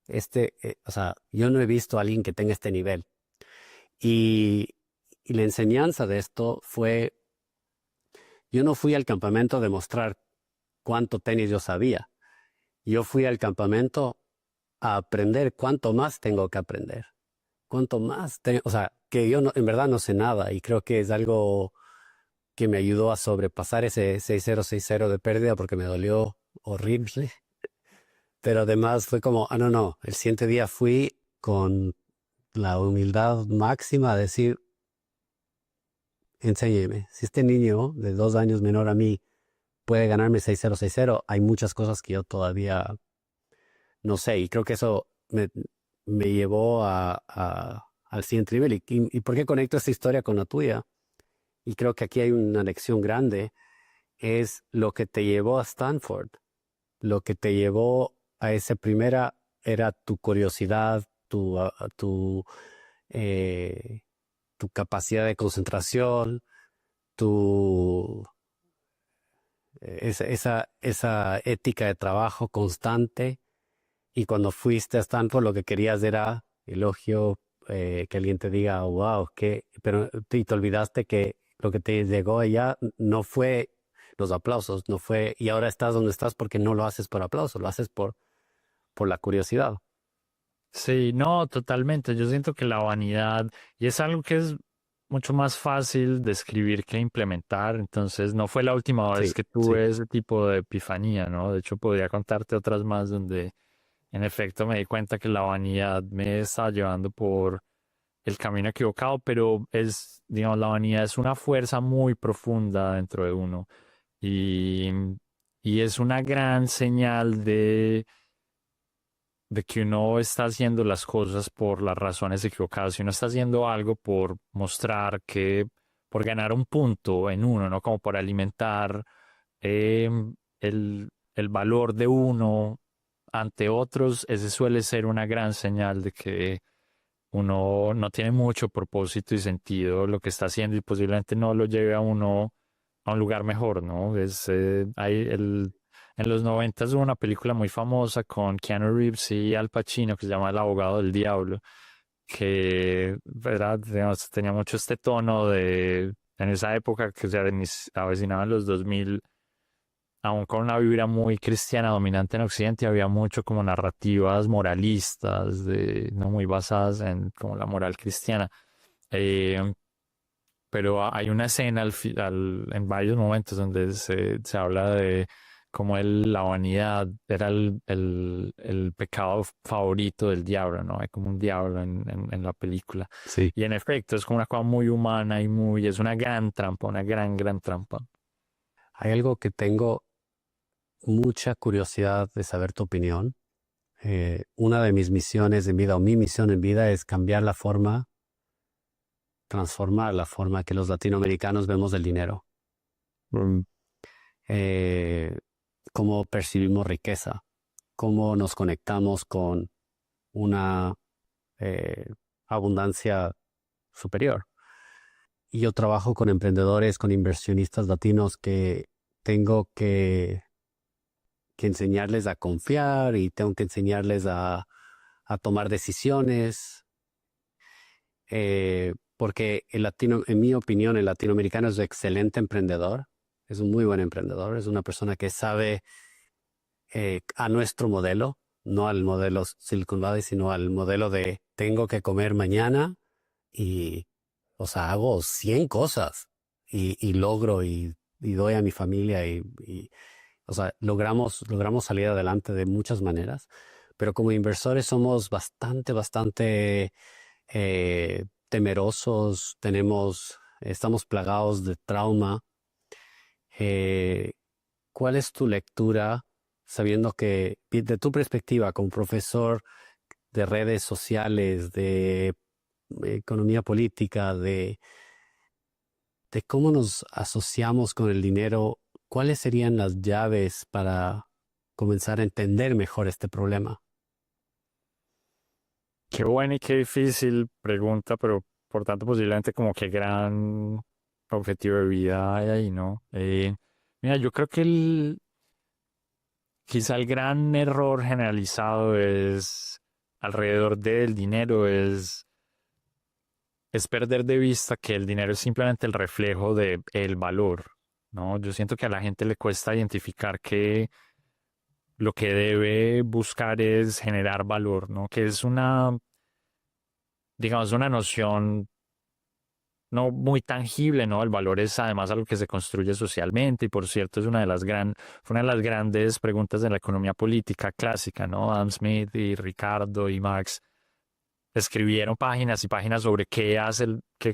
o sea, yo no he visto a alguien que tenga este nivel. Y, y la enseñanza de esto fue, yo no fui al campamento a demostrar cuánto tenis yo sabía. Yo fui al campamento a aprender cuánto más tengo que aprender. Cuánto más, o sea, que yo en verdad no sé nada y creo que es algo que me ayudó a sobrepasar ese 6-0, 6-0 de pérdida porque me dolió horrible. Pero además fue como, no, no, el siguiente día fui con la humildad máxima a decir, enséñeme, si este niño de 2 años menor a mí puede ganarme 6-0, 6-0, hay muchas cosas que yo todavía no sé, y creo que eso me llevó al siguiente nivel. ¿Y por qué conecto esta historia con la tuya? Y creo que aquí hay una lección grande, es lo que te llevó a Stanford, lo que te llevó a esa primera, era tu curiosidad, eh, tu capacidad de concentración, tu, esa ética de trabajo constante. Y cuando fuiste a Stanford, lo que querías era elogio, que alguien te diga, wow, pero y te olvidaste que lo que te llegó allá no fue los aplausos, no fue, y ahora estás donde estás porque no lo haces por aplausos, lo haces por la curiosidad. Sí, no, totalmente. Yo siento que la vanidad, y es algo que es mucho más fácil de escribir que implementar, entonces no fue la última vez Sí, que sí. tuve ese tipo de epifanía, ¿no? De hecho, podría contarte otras más donde en efecto me di cuenta que la vanidad me estaba llevando por el camino equivocado, pero es, digamos, la vanidad es una fuerza muy profunda dentro de uno y, y es una gran señal de que uno está haciendo las cosas por las razones equivocadas. Si uno está haciendo algo por mostrar que, por ganar un punto en uno, ¿no? Como por alimentar eh, el valor de uno ante otros, ese suele ser una gran señal de que uno no tiene mucho propósito y sentido lo que está haciendo y posiblemente no lo lleve a uno a un lugar mejor, ¿no? En los 90 hubo una película muy famosa con Keanu Reeves y Al Pacino que se llama El abogado del diablo, que, ¿verdad? Digamos, tenía mucho este tono de, en esa época que se avecinaban los 2000 aún con una vibra muy cristiana dominante en Occidente, había mucho como narrativas moralistas, no muy basadas en como la moral cristiana. Eh, pero hay una escena en varios momentos donde se habla de cómo la vanidad era el pecado favorito del diablo, ¿no? Hay como un diablo en la película. Sí. Y en efecto, es como una cosa muy humana y es una gran trampa, una gran, gran trampa. Hay algo que tengo mucha curiosidad de saber tu opinión. Una de mis misiones en vida o mi misión en vida es cambiar la forma, transformar la forma que los latinoamericanos vemos el dinero. Mm. Eh, Cómo percibimos riqueza, cómo nos conectamos con una eh, abundancia superior. Y yo trabajo con emprendedores, con inversionistas latinos que tengo que enseñarles a confiar y tengo que enseñarles a tomar decisiones, porque el latino, en mi opinión, el latinoamericano es un excelente emprendedor, es un muy buen emprendedor, es una persona que sabe a nuestro modelo, no al modelo Silicon Valley, sino al modelo de tengo que comer mañana y, o sea, hago 100 cosas y logro y doy a mi familia o sea, logramos salir adelante de muchas maneras, pero como inversores somos bastante temerosos, estamos plagados de trauma. Eh, ¿Cuál es tu lectura, sabiendo que de tu perspectiva como profesor de redes sociales, de economía política, de cómo nos asociamos con el dinero, cuáles serían las llaves para comenzar a entender mejor este problema? Qué buena y qué difícil pregunta, pero por tanto posiblemente como qué gran objetivo de vida hay ahí, ¿no? Mira, yo creo que quizá el gran error generalizado es alrededor del dinero es perder de vista que el dinero es simplemente el reflejo de el valor, ¿no? Yo siento que a la gente le cuesta identificar que lo que debe buscar es generar valor, ¿no? Que es digamos, una noción no muy tangible, ¿no? El valor es además algo que se construye socialmente y por cierto es fue una de las grandes preguntas de la economía política clásica, ¿no? Adam Smith y Ricardo y Marx escribieron páginas y páginas sobre qué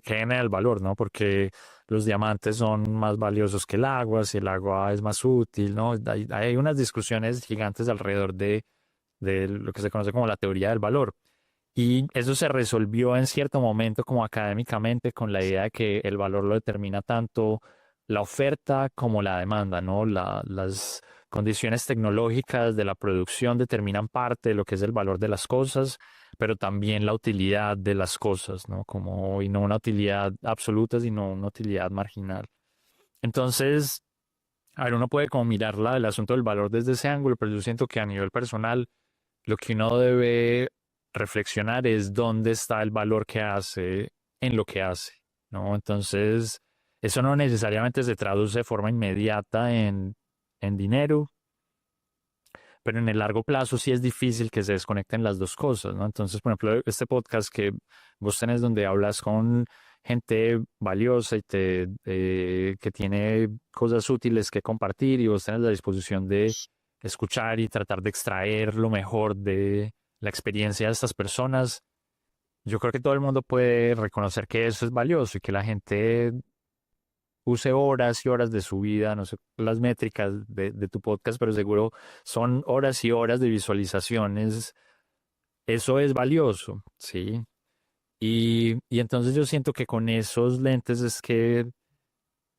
genera el valor, ¿no? Porque los diamantes son más valiosos que el agua, si el agua es más útil, ¿no? Hay unas discusiones gigantes alrededor de lo que se conoce como la teoría del valor. Y eso se resolvió en cierto momento como académicamente con la idea de que el valor lo determina tanto la oferta como la demanda, ¿no? Las condiciones tecnológicas de la producción determinan parte de lo que es el valor de las cosas, pero también la utilidad de las cosas, ¿no? Y no una utilidad absoluta, sino una utilidad marginal. Entonces, a ver, uno puede como mirarla el asunto del valor desde ese ángulo, pero yo siento que a nivel personal lo que uno debe reflexionar es dónde está el valor que hace en lo que hace, ¿no? Entonces, eso no necesariamente se traduce de forma inmediata en dinero, pero en el largo plazo sí es difícil que se desconecten las dos cosas, ¿no? Entonces, por ejemplo, este podcast que vos tenés donde hablas con gente valiosa y que tiene cosas útiles que compartir y vos tenés la disposición de escuchar y tratar de extraer lo mejor de la experiencia de estas personas, yo creo que todo el mundo puede reconocer que eso es valioso y que la gente use horas y horas de su vida, no sé las métricas de tu podcast, pero seguro son horas y horas de visualizaciones. Eso es valioso, ¿sí? Y entonces yo siento que con esos lentes es que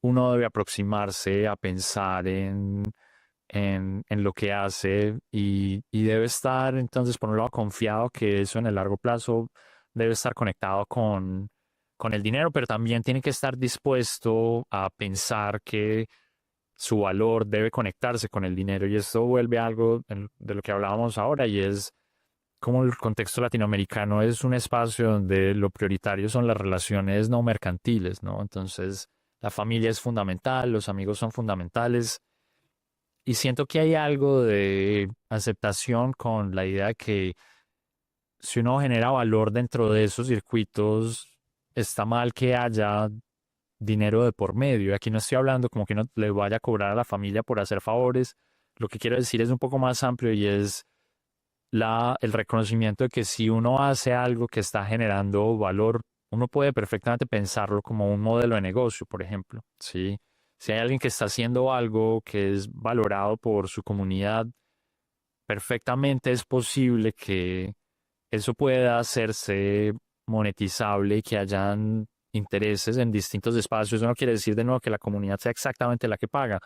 uno debe aproximarse a pensar en lo que hace y debe estar entonces por un lado confiado que eso en el largo plazo debe estar conectado con el dinero, pero también tiene que estar dispuesto a pensar que su valor debe conectarse con el dinero y esto vuelve a algo de lo que hablábamos ahora y es como el contexto latinoamericano es un espacio donde lo prioritario son las relaciones no mercantiles, ¿no? Entonces, la familia es fundamental, los amigos son fundamentales y siento que hay algo de aceptación con la idea de que si uno genera valor dentro de esos circuitos, está mal que haya dinero de por medio. Y aquí no estoy hablando como que no le vaya a cobrar a la familia por hacer favores. Lo que quiero decir es un poco más amplio y es el reconocimiento de que si uno hace algo que está generando valor, uno puede perfectamente pensarlo como un modelo de negocio, por ejemplo, ¿sí? Si hay alguien que está haciendo algo que es valorado por su comunidad, perfectamente es posible que eso pueda hacerse monetizable y que hayan intereses en distintos espacios. Eso no quiere decir de nuevo que la comunidad sea exactamente la que paga,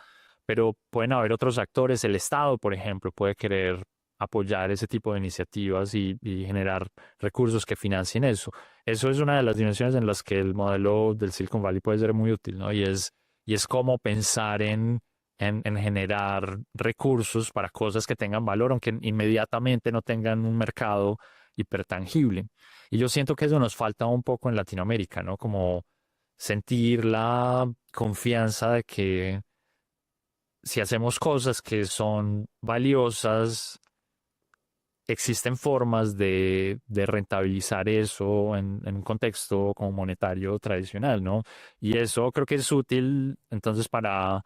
pero pueden haber otros actores. El Estado, por ejemplo, puede querer apoyar ese tipo de iniciativas y generar recursos que financien eso. Eso es una de las dimensiones en las que el modelo del Silicon Valley puede ser muy útil, ¿no? Y es cómo pensar en generar recursos para cosas que tengan valor, aunque inmediatamente no tengan un mercado hipertangible. Y yo siento que eso nos falta un poco en Latinoamérica, ¿no? Como sentir la confianza de que si hacemos cosas que son valiosas, existen formas de rentabilizar eso en un contexto como monetario tradicional, ¿no? Y eso creo que es útil entonces para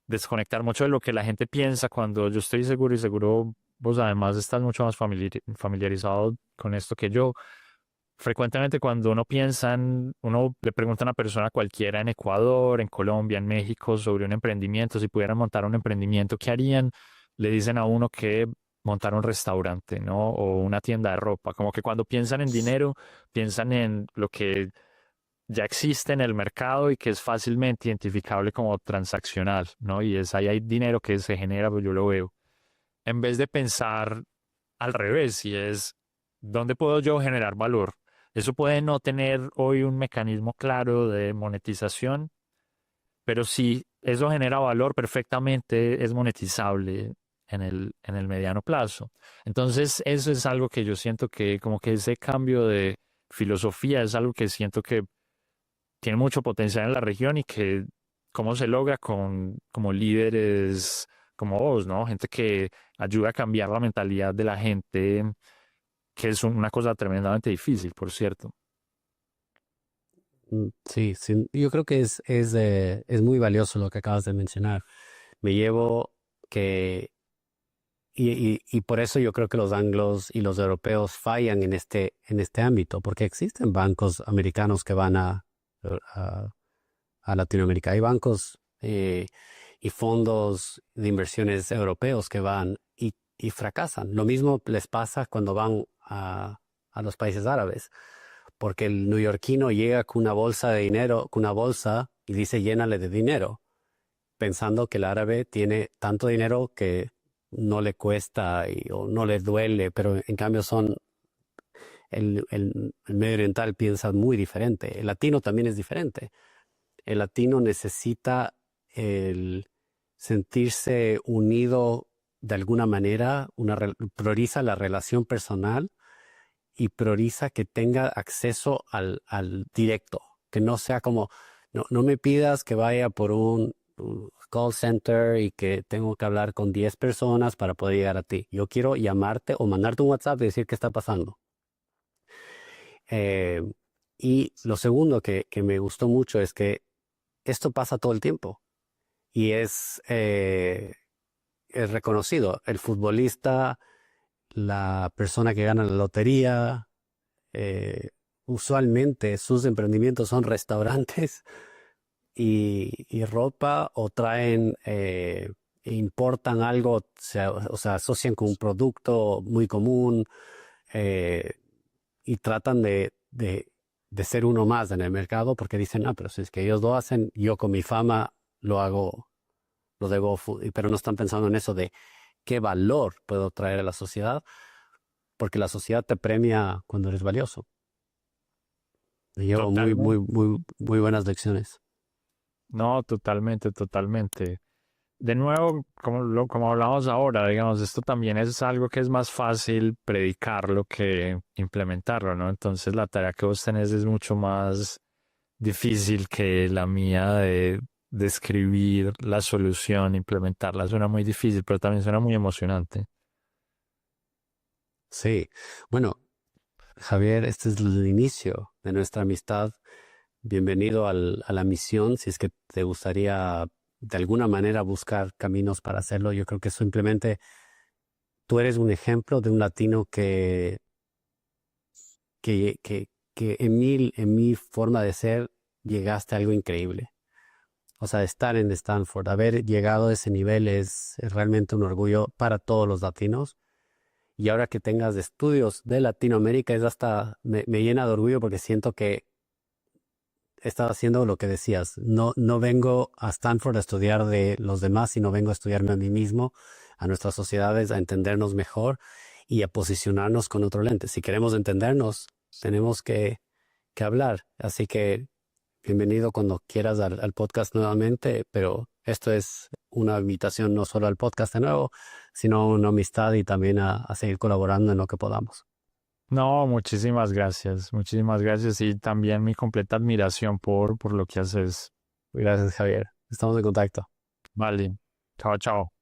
desconectar mucho de lo que la gente piensa cuando yo estoy seguro y seguro vos además estás mucho más familiarizado con esto que yo. Frecuentemente cuando uno le pregunta a una persona cualquiera en Ecuador, en Colombia, en México sobre un emprendimiento, si pudieran montar un emprendimiento, ¿qué harían? Le dicen a uno que montar un restaurante, ¿no? O una tienda de ropa. Como que cuando piensan en dinero, piensan en lo que ya existe en el mercado y que es fácilmente identificable como transaccional, ¿no? Y es ahí hay dinero que se genera, pues yo lo veo. En vez de pensar al revés, y es, ¿dónde puedo yo generar valor? Eso puede no tener hoy un mecanismo claro de monetización, pero si eso genera valor, perfectamente es monetizable en el mediano plazo. Entonces, eso es algo que yo siento que como que ese cambio de filosofía es algo que siento que tiene mucho potencial en la región y que cómo se logra con como líderes como vos, ¿no? Gente que ayuda a cambiar la mentalidad de la gente, que es una cosa tremendamente difícil, por cierto. Sí, sí, yo creo que es muy valioso lo que acabas de mencionar. Me llevo que, y por eso yo creo que los anglos y los europeos fallan en este ámbito, porque existen bancos americanos que van a, a Latinoamérica. Hay bancos y fondos de inversiones europeos que van y fracasan. Lo mismo les pasa cuando van a los países árabes, porque el neoyorquino llega con una bolsa de dinero, con una bolsa y dice llénale de dinero, pensando que el árabe tiene tanto dinero que no le cuesta o no le duele, pero en cambio el medio oriental piensa muy diferente. El latino también es diferente. El latino necesita el sentirse unido de alguna manera, prioriza la relación personal y prioriza que tenga acceso al directo, que no sea como, no me pidas que vaya por un call center y que tengo que hablar con 10 personas para poder llegar a ti. Yo quiero llamarte o mandarte un WhatsApp y decir qué está pasando. Eh, y lo segundo que me gustó mucho es que esto pasa todo el tiempo y es reconocido. El futbolista, la persona que gana la lotería, eh, usualmente sus emprendimientos son restaurantes y ropa o traen, importan algo, o sea, asocian con un producto muy común, eh, y tratan de ser uno más en el mercado porque dicen, ah, pero si es que ellos lo hacen, yo con mi fama lo hago, lo debo, pero no están pensando en eso de qué valor puedo traer a la sociedad, porque la sociedad te premia cuando eres valioso. Me llevo Totalmente. muy buenas lecciones. No, totalmente, totalmente. De nuevo, como hablamos ahora, digamos, esto también es algo que es más fácil predicarlo que implementarlo, ¿no? Entonces la tarea que vos tenés es mucho más difícil que la mía de describir la solución, implementarla. Suena muy difícil, pero también suena muy emocionante. Sí, bueno, Javier, este es el inicio de nuestra amistad. Bienvenido a la misión. Si es que te gustaría de alguna manera buscar caminos para hacerlo, yo creo que simplemente tú eres un ejemplo de un latino que en mi forma de ser llegaste a algo increíble. O sea, estar en Stanford, haber llegado a ese nivel es realmente un orgullo para todos los latinos. Y ahora que tengas estudios de Latinoamérica, es hasta me llena de orgullo porque siento que estaba haciendo lo que decías. No, no vengo a Stanford a estudiar de los demás, sino vengo a estudiarme a mí mismo, a nuestras sociedades, a entendernos mejor y a posicionarnos con otro lente. Si queremos entendernos, tenemos que hablar. Así que bienvenido cuando quieras al podcast nuevamente, pero esto es una invitación no solo al podcast de nuevo, sino una amistad y también a seguir colaborando en lo que podamos. No, muchísimas gracias y también mi completa admiración por lo que haces. Gracias, Javier. Estamos en contacto. Vale, chao, chao.